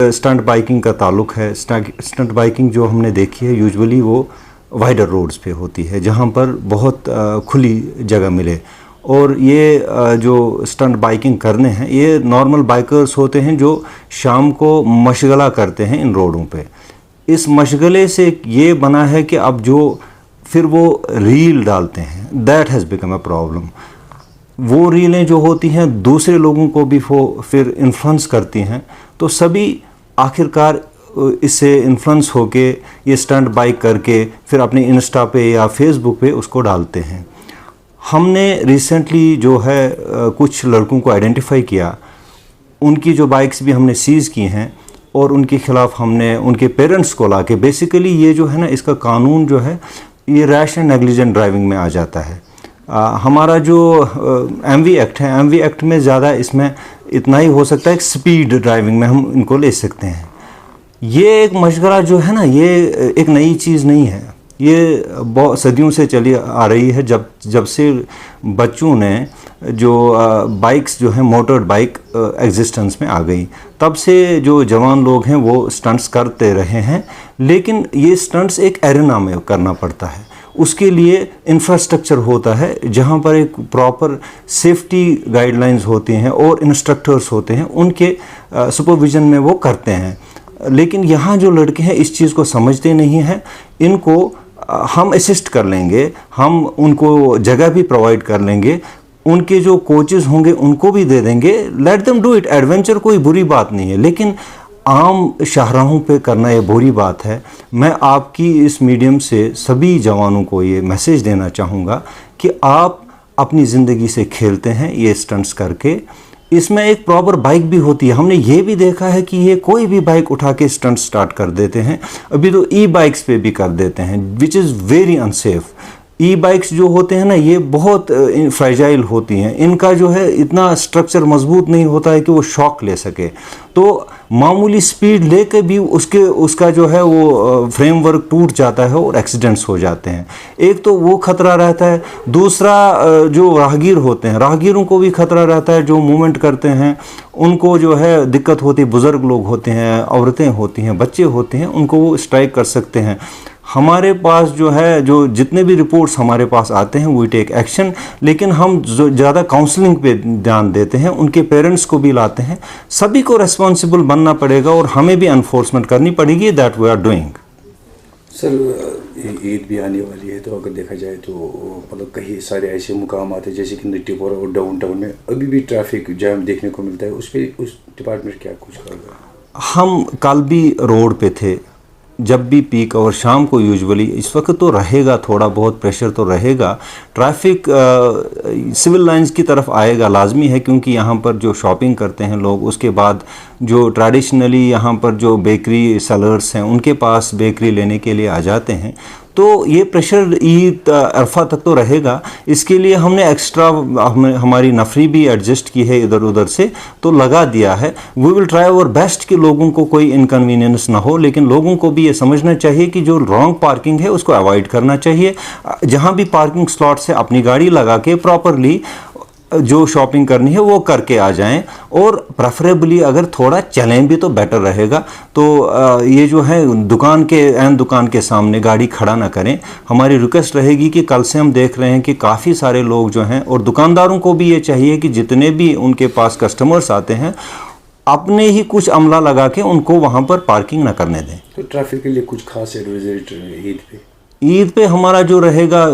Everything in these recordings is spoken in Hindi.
स्टंट बाइकिंग का ताल्लुक है, स्टंट बाइकिंग जो हमने देखी है यूजुअली वो वाइडर रोड्स पे होती है जहाँ पर बहुत खुली जगह मिले। और ये जो स्टंट बाइकिंग करने हैं ये नॉर्मल बाइकर्स होते हैं जो शाम को मशगला करते हैं इन रोडों पे। इस मशगले से ये बना है कि अब जो फिर वो रील डालते हैं, that has become a problem. वो रीलें जो होती हैं दूसरे लोगों को भी वो फिर इन्फ्लुएंस करती हैं, तो सभी आखिरकार इससे इन्फ्लुएंस होके ये स्टंट बाइक करके फिर अपने इंस्टा पे या फेसबुक पे उसको डालते हैं। हमने रिसेंटली जो है कुछ लड़कों को आइडेंटिफाई किया, उनकी जो बाइक्स भी हमने सीज़ की हैं और उनके ख़िलाफ़ हमने उनके पेरेंट्स को ला के, बेसिकली ये जो है ना इसका कानून जो है ये रैश एंड नेग्लिजेंट ड्राइविंग में आ जाता है। हमारा जो एमवी एक्ट है, एमवी एक्ट में ज़्यादा इसमें इतना ही हो सकता है कि स्पीड ड्राइविंग में हम इनको ले सकते हैं। ये एक मशगरा जो है ना ये एक नई चीज़ नहीं है, ये बहुत सदियों से चली आ रही है। जब से बच्चों ने जो बाइक्स जो हैं मोटर बाइक एग्जिस्टेंस में आ गई, तब से जो जवान लोग हैं वो स्टंट्स करते रहे हैं। लेकिन ये स्टंट्स एक एरेना में करना पड़ता है, उसके लिए इंफ्रास्ट्रक्चर होता है जहाँ पर एक प्रॉपर सेफ्टी गाइडलाइंस होती हैं और इंस्ट्रक्टर्स होते हैं, उनके सुपरविज़न में वो करते हैं। लेकिन यहाँ जो लड़के हैं इस चीज़ को समझते नहीं हैं। इनको हम असिस्ट कर लेंगे, हम उनको जगह भी प्रोवाइड कर लेंगे, उनके जो कोचेज़ होंगे उनको भी दे देंगे, let them do it. Adventure कोई बुरी बात नहीं है, लेकिन आम शाहराहों पे करना ये बुरी बात है। मैं आपकी इस मीडियम से सभी जवानों को ये मैसेज देना चाहूँगा कि आप अपनी ज़िंदगी से खेलते हैं ये स्टंट्स करके। इसमें एक प्रॉपर बाइक भी होती है, हमने ये भी देखा है कि ये कोई भी बाइक उठा के स्टंट स्टार्ट कर देते हैं। अभी तो ई बाइक्स पे भी कर देते हैं, which is very unsafe. E bikes जो होते हैं ना ये बहुत फ्रेजाइल होती हैं, इनका जो है इतना स्ट्रक्चर मजबूत नहीं होता है कि वो शॉक ले सके। तो मामूली स्पीड लेके भी उसका जो है वो फ्रेमवर्क टूट जाता है और एक्सीडेंट्स हो जाते हैं। एक तो वो खतरा रहता है, दूसरा जो राहगीर होते हैं राहगीरों को भी खतरा रहता है, जो मूवमेंट करते हैं उनको जो है दिक्कत होती है। बुज़ुर्ग लोग होते हैं, औरतें होती हैं, बच्चे होते हैं, उनको वो स्ट्राइक कर सकते हैं। हमारे पास जो है जो जितने भी रिपोर्ट्स हमारे पास आते हैं वी टेक एक्शन, लेकिन हम जो ज़्यादा काउंसलिंग पे ध्यान देते हैं, उनके पेरेंट्स को भी लाते हैं। सभी को रेस्पॉन्सिबल बनना पड़ेगा और हमें भी एनफोर्समेंट करनी पड़ेगी, that we are doing. Sir Eid भी आने वाली है, तो अगर देखा जाए तो मतलब कई सारे ऐसे मुकाम आते हैं जैसे कि निट्टीपोरा और डाउन टाउन में अभी भी ट्रैफिक जैम देखने को मिलता है। उस डिपार्टमेंट क्या कुछ कर रहा है? हम कल भी रोड पे थे, जब भी पीक और शाम को यूजुअली, इस वक्त तो रहेगा थोड़ा बहुत प्रेशर तो रहेगा। ट्रैफिक सिविल लाइंस की तरफ आएगा, लाजमी है, क्योंकि यहाँ पर जो शॉपिंग करते हैं लोग, उसके बाद जो ट्रेडिशनली यहाँ पर जो बेकरी सेलर्स हैं उनके पास बेकरी लेने के लिए आ जाते हैं। तो ये प्रेशर ईद अरफा तक तो रहेगा। इसके लिए हमने एक्स्ट्रा हमारी नफरी भी एडजस्ट की है इधर उधर से, तो लगा दिया है। We will try our best कि लोगों को कोई इनकन्वीनियंस ना हो, लेकिन लोगों को भी ये समझना चाहिए कि जो रॉन्ग पार्किंग है उसको अवॉइड करना चाहिए। जहाँ भी पार्किंग स्लॉट्स है अपनी गाड़ी लगा के प्रॉपरली जो शॉपिंग करनी है वो करके आ जाएं, और प्रेफरेबली अगर थोड़ा चलें भी तो बेटर रहेगा। तो ये जो है दुकान के सामने गाड़ी खड़ा ना करें। हमारी रिक्वेस्ट रहेगी कि कल से हम देख रहे हैं कि काफ़ी सारे लोग जो हैं, और दुकानदारों को भी ये चाहिए कि जितने भी उनके पास कस्टमर्स आते हैं अपने ही कुछ अमला लगा के उनको वहाँ पर पार्किंग ना करने दें। तो ट्रैफिक के लिए कुछ खास एडवाइजरी ईद पे हमारा जो रहेगा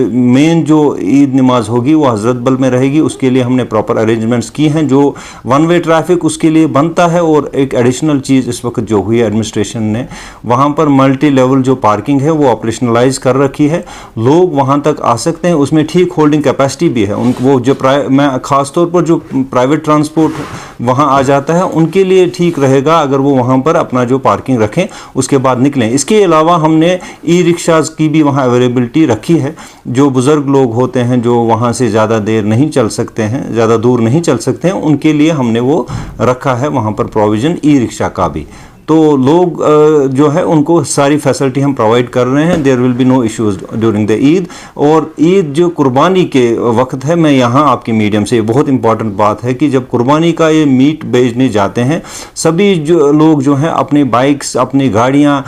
मेन जो ईद नमाज होगी वो हज़रत बल में रहेगी। उसके लिए हमने प्रॉपर अरेंजमेंट्स की हैं। जो वन वे ट्रैफिक उसके लिए बनता है, और एक एडिशनल चीज़ इस वक्त जो हुई है एडमिनिस्ट्रेशन ने, वहाँ पर मल्टी लेवल जो पार्किंग है वो ऑपरेशनलाइज कर रखी है। लोग वहाँ तक आ सकते हैं, उसमें ठीक होल्डिंग कैपेसिटी भी है। वो जो मैं ख़ास तौर पर जो प्राइवेट ट्रांसपोर्ट वहाँ आ जाता है उनके लिए ठीक रहेगा अगर वो वहाँ पर अपना जो पार्किंग रखें उसके बाद निकलें। इसके अलावा हमने ई रिक्शा की भी वहाँ अवेलेबिलिटी रखी है। जो बुज़ुर्ग लोग होते हैं जो वहाँ से ज़्यादा देर नहीं चल सकते हैं, ज़्यादा दूर नहीं चल सकते हैं, उनके लिए हमने वो रखा है वहाँ पर प्रोविज़न ई रिक्शा का भी। तो लोग जो है उनको सारी फैसिलिटी हम प्रोवाइड कर रहे हैं। There will be no issues during the Eid. और ईद जो कुर्बानी के वक्त है, मैं यहाँ आपके मीडियम से बहुत इंपॉर्टेंट बात है कि जब कुर्बानी का ये मीट बेचने जाते हैं, सभी जो लोग जो हैं अपनी बाइक्स, अपनी गाड़ियाँ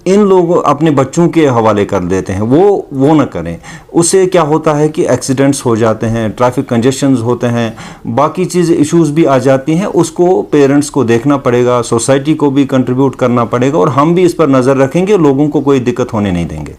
इन लोग अपने बच्चों के हवाले कर देते हैं। वो ना करें। उससे क्या होता है कि एक्सीडेंट्स हो जाते हैं, ट्रैफिक कंजेशंस होते हैं, बाकी चीज़ इश्यूज भी आ जाती हैं। उसको पेरेंट्स को देखना पड़ेगा, सोसाइटी को भी कंट्रीब्यूट करना पड़ेगा, और हम भी इस पर नज़र रखेंगे, लोगों को कोई दिक्कत होने नहीं देंगे।